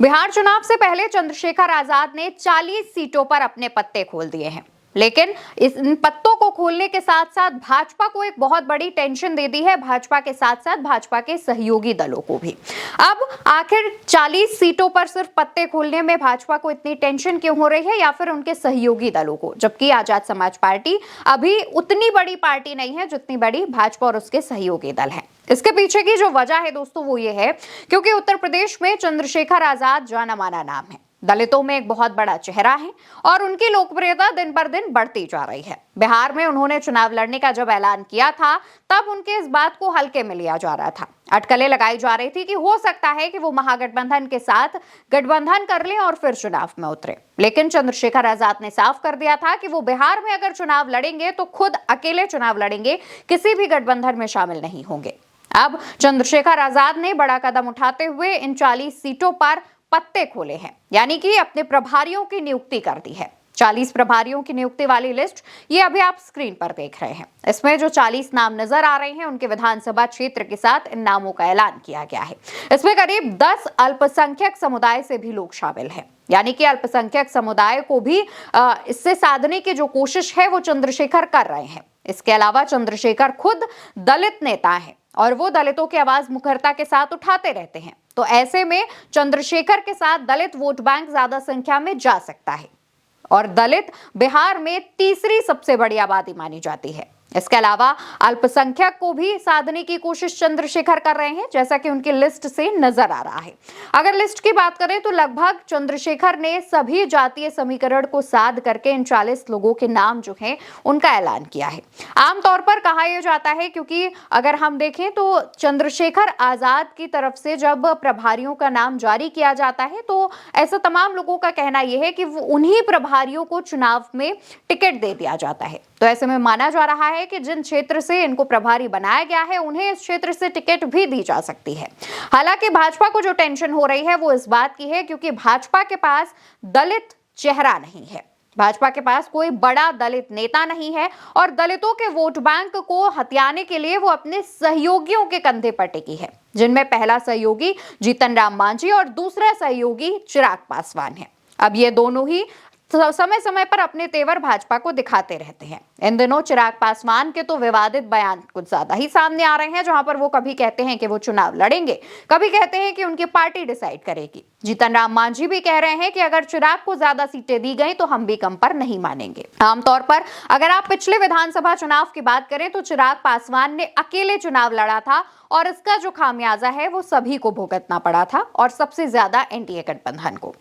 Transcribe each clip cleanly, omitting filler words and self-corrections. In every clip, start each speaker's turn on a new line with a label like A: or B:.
A: बिहार चुनाव से पहले चंद्रशेखर आजाद ने 40 सीटों पर अपने पत्ते खोल दिए हैं। लेकिन इन पत्तों को खोलने के साथ साथ भाजपा को एक बहुत बड़ी टेंशन दे दी है, भाजपा के साथ साथ भाजपा के सहयोगी दलों को भी। अब आखिर 40 सीटों पर सिर्फ पत्ते खोलने में भाजपा को इतनी टेंशन क्यों हो रही है, या फिर उनके सहयोगी दलों को, जबकि आजाद समाज पार्टी अभी उतनी बड़ी पार्टी नहीं है जितनी बड़ी भाजपा और उसके सहयोगी दल है। इसके पीछे की जो वजह है दोस्तों वो ये है क्योंकि उत्तर प्रदेश में चंद्रशेखर आजाद जाना माना नाम है, दलितों में एक बहुत बड़ा चेहरा है और उनकी लोकप्रियता दिन पर दिन बढ़ती जा रही है। बिहार में उन्होंने चुनाव लड़ने का जब ऐलान किया था तब उनके इस बात को हल्के में लिया जा रहा था। अटकलें लगाई जा रही थी कि हो सकता है कि वो महागठबंधन के साथ गठबंधन कर लें और फिर चुनाव में उतरे। लेकिन चंद्रशेखर आजाद ने साफ कर दिया था कि वो बिहार में अगर चुनाव लड़ेंगे तो खुद अकेले चुनाव लड़ेंगे, किसी भी गठबंधन में शामिल नहीं होंगे। अब चंद्रशेखर आजाद ने बड़ा कदम उठाते हुए इन 40 सीटों पर पत्ते खोले हैं, यानी कि अपने प्रभारियों की नियुक्ति कर दी है। 40 प्रभारियों की नियुक्ति वाली लिस्ट ये अभी आप स्क्रीन पर देख रहे हैं। इसमें जो 40 नाम नजर आ रहे हैं उनके विधानसभा क्षेत्र के साथ इन नामों का ऐलान किया गया है। इसमें करीब 10 अल्पसंख्यक समुदाय से भी लोग शामिल हैं, यानी कि अल्पसंख्यक समुदाय को भी इससे साधने की जो कोशिश है वो चंद्रशेखर कर रहे हैं। इसके अलावा चंद्रशेखर खुद दलित नेता हैं और वो दलितों की आवाज मुखरता के साथ उठाते रहते हैं, तो ऐसे में चंद्रशेखर के साथ दलित वोट बैंक ज्यादा संख्या में जा सकता है और दलित बिहार में तीसरी सबसे बड़ी आबादी मानी जाती है। इसके अलावा अल्पसंख्यक को भी साधने की कोशिश चंद्रशेखर कर रहे हैं, जैसा कि उनकी लिस्ट से नजर आ रहा है। अगर लिस्ट की बात करें तो लगभग चंद्रशेखर ने सभी जातीय समीकरण को साध करके इन 40 लोगों के नाम जो हैं उनका ऐलान किया है। आमतौर पर कहा यह जाता है, क्योंकि अगर हम देखें तो चंद्रशेखर आजाद की तरफ से जब प्रभारियों का नाम जारी किया जाता है तो ऐसा तमाम लोगों का कहना यह है कि उन्हीं प्रभारियों को चुनाव में टिकट दे दिया जाता है। तो ऐसे में माना जा रहा है कि जिन क्षेत्र से इनको प्रभारी बनाया गया है उन्हें इस क्षेत्र से टिकट भी दी जा सकती है। हालांकि भाजपा को जो टेंशन हो रही है वो इस बात की है क्योंकि भाजपा के पास दलित चेहरा नहीं है, भाजपा के पास कोई बड़ा दलित नेता नहीं है और दलितों के वोट बैंक को हथियाने के लिए वो अपने सहयोगियों के कंधे पर टिकी है, जिनमें पहला सहयोगी जीतन राम मांझी और दूसरा सहयोगी चिराग पासवान है। अब ये दोनों ही समय समय पर अपने तेवर भाजपा को दिखाते रहते हैं। इन दिनों चिराग पासवान के तो विवादित बयान कुछ ज्यादा ही सामने आ रहे हैं, जहां पर वो कभी कहते हैं कि वो चुनाव लड़ेंगे, कभी कहते हैं कि उनकी पार्टी डिसाइड करेगी। जीतन राम मांझी भी कह रहे हैं कि अगर चिराग को ज्यादा सीटें दी गई तो हम भी कम पर नहीं मानेंगे। आमतौर पर अगर आप पिछले विधानसभा चुनाव की बात करें तो चिराग पासवान ने अकेले चुनाव लड़ा था और इसका जो खामियाजा है वो सभी को भुगतना पड़ा था और सबसे ज्यादा एनडीए गठबंधन को।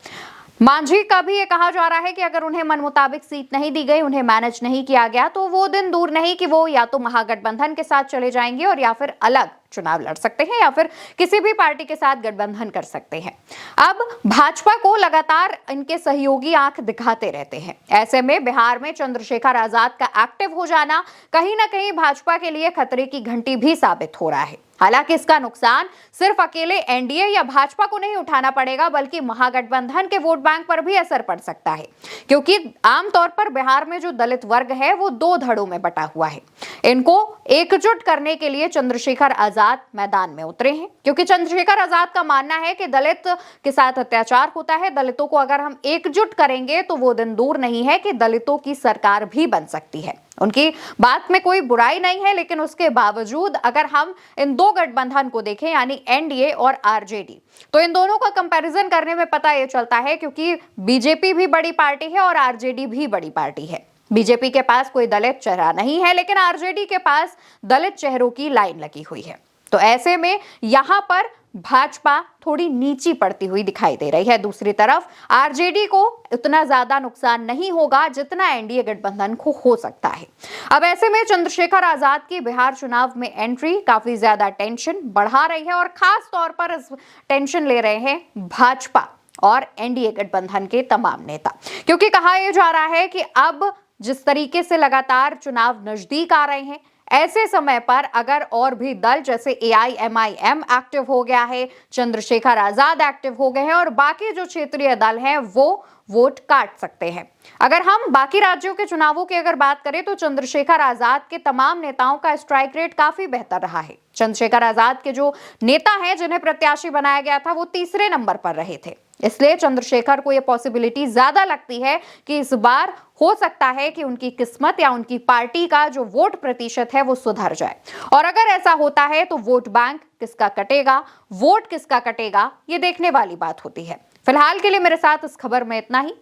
A: मांझी का भी ये कहा जा रहा है कि अगर उन्हें मन मुताबिक सीट नहीं दी गई, उन्हें मैनेज नहीं किया गया, तो वो दिन दूर नहीं कि वो या तो महागठबंधन के साथ चले जाएंगे और या फिर अलग चुनाव लड़ सकते हैं या फिर किसी भी पार्टी के साथ गठबंधन कर सकते हैं। अब भाजपा को लगातार इनके सहयोगी आंख दिखाते रहते हैं। ऐसे में बिहार में चंद्रशेखर आजाद का एक्टिव हो जाना कहीं ना कहीं भाजपा के लिए खतरे की घंटी भी साबित हो रहा है। हालांकि इसका नुकसान सिर्फ अकेले एनडीए या भाजपा को नहीं उठाना पड़ेगा, बल्कि महागठबंधन के वोट बैंक पर भी असर पड़ सकता है, क्योंकि आमतौर पर बिहार में जो दलित वर्ग है वो 2 धड़ों में बटा हुआ है। इनको एकजुट करने के लिए चंद्रशेखर आजाद मैदान में उतरे हैं, क्योंकि चंद्रशेखर आजाद का मानना है कि दलित के साथ अत्याचार होता है। दलितों को अगर हम एकजुट करेंगे तो वो दिन दूर नहीं है कि दलितों की सरकार भी बन सकती है। उनकी बात में कोई बुराई नहीं है, लेकिन उसके बावजूद अगर हम इन 2 गठबंधन को देखें, यानी एनडीए और आरजेडी, तो इन दोनों का कंपैरिजन करने में पता ये चलता है, क्योंकि बीजेपी भी बड़ी पार्टी है और आरजेडी भी बड़ी पार्टी है। बीजेपी के पास कोई दलित चेहरा नहीं है, लेकिन आरजेडी के पास दलित चेहरों की लाइन लगी हुई है। तो ऐसे में यहां पर भाजपा थोड़ी नीची पड़ती हुई दिखाई दे रही है। दूसरी तरफ आरजेडी को उतना ज्यादा नुकसान नहीं होगा जितना एनडीए गठबंधन को हो सकता है। अब ऐसे में चंद्रशेखर आजाद की बिहार चुनाव में एंट्री काफी ज्यादा टेंशन बढ़ा रही है और खास तौर पर इस टेंशन ले रहे हैं भाजपा और एनडीए गठबंधन के तमाम नेता, क्योंकि कहा यह जा रहा है कि अब जिस तरीके से लगातार चुनाव नजदीक आ रहे हैं, ऐसे समय पर अगर और भी दल जैसे एआईएमआईएम एक्टिव हो गया है, चंद्रशेखर आजाद एक्टिव हो गए हैं और बाकी जो क्षेत्रीय दल हैं वो वोट काट सकते हैं। अगर हम बाकी राज्यों के चुनावों की अगर बात करें तो चंद्रशेखर आजाद के तमाम नेताओं का स्ट्राइक रेट काफी बेहतर रहा है। चंद्रशेखर आजाद के जो नेता हैं जिन्हें प्रत्याशी बनाया गया था वो तीसरे नंबर पर रहे थे, इसलिए चंद्रशेखर को यह पॉसिबिलिटी ज्यादा लगती है कि इस बार हो सकता है कि उनकी किस्मत या उनकी पार्टी का जो वोट प्रतिशत है वो सुधर जाए। और अगर ऐसा होता है तो वोट बैंक किसका कटेगा, वोट किसका कटेगा, ये देखने वाली बात होती है। फिलहाल के लिए मेरे साथ इस खबर में इतना ही।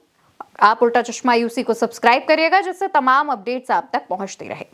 A: आप उल्टा चश्मा यूसी को सब्सक्राइब करिएगा जिससे तमाम अपडेट्स आप तक पहुंचती रहे।